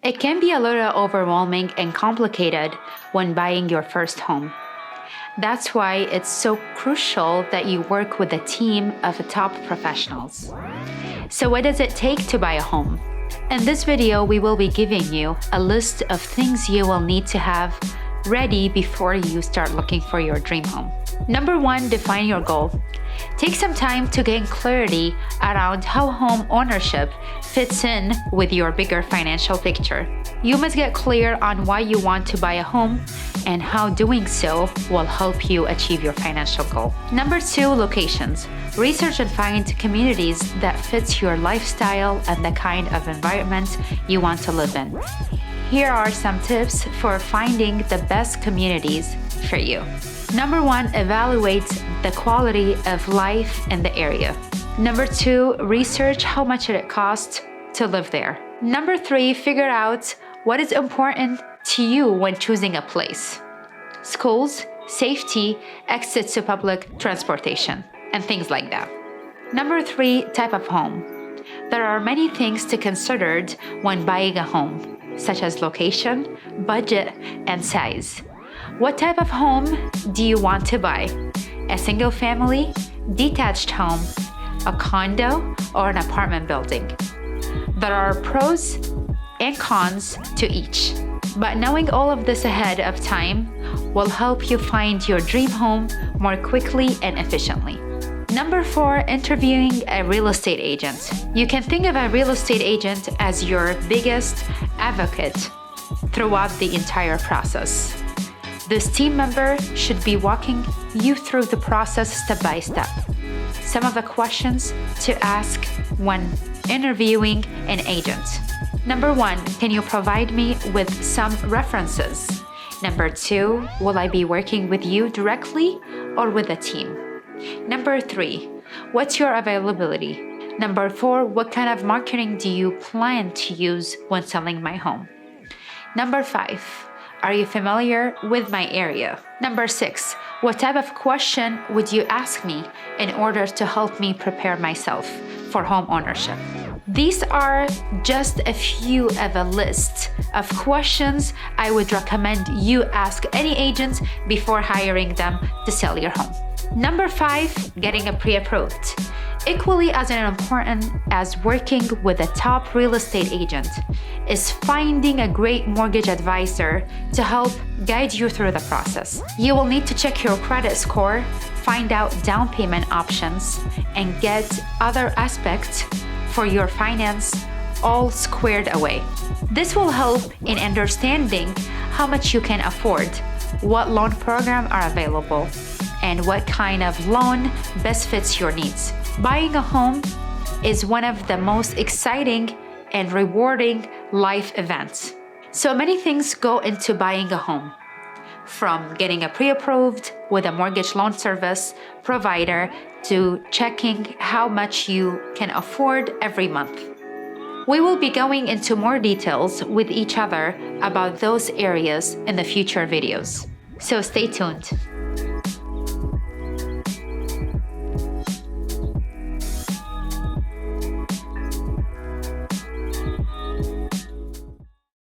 It can be a little overwhelming and complicated when buying your first home. That's why it's so crucial that you work with a team of top professionals. So what does it take to buy a home? In this video, we will be giving you a list of things you will need to have ready before you start looking for your dream home. Number 1, define your goal. Take some time to gain clarity around how home ownership fits in with your bigger financial picture. You must get clear on why you want to buy a home and how doing so will help you achieve your financial goal. Number 2, locations. Research and find communities that fit your lifestyle and the kind of environment you want to live in. Here are some tips for finding the best communities for you. Number 1, evaluate the quality of life in the area. Number 2, research how much it costs to live there. Number 3, figure out what is important to you when choosing a place. Schools, safety, access to public transportation, and things like that. Number 3, type of home. There are many things to consider when buying a home, such as location, budget, and size. What type of home do you want to buy? A single family, detached home, a condo, or an apartment building? There are pros and cons to each, but knowing all of this ahead of time will help you find your dream home more quickly and efficiently. Number 4, interviewing a real estate agent. You can think of a real estate agent as your biggest advocate throughout the entire process. This team member should be walking you through the process step by step. Some of the questions to ask when interviewing an agent. Number 1, can you provide me with some references? Number 2, will I be working with you directly or with a team? Number 3, what's your availability? Number 4, what kind of marketing do you plan to use when selling my home? Number 5, are you familiar with my area? Number 6, what type of question would you ask me in order to help me prepare myself for home ownership? These are just a few of a list of questions I would recommend you ask any agent before hiring them to sell your home. Number 5, getting a pre-approved. Equally as important as working with a top real estate agent is finding a great mortgage advisor to help guide you through the process. You will need to check your credit score, find out down payment options, and get other aspects for your finance all squared away. This will help in understanding how much you can afford, what loan programs are available, and what kind of loan best fits your needs. Buying a home is one of the most exciting and rewarding life events. So many things go into buying a home, from getting a pre-approved with a mortgage loan service provider to checking how much you can afford every month. We will be going into more details with each other about those areas in the future videos. So stay tuned.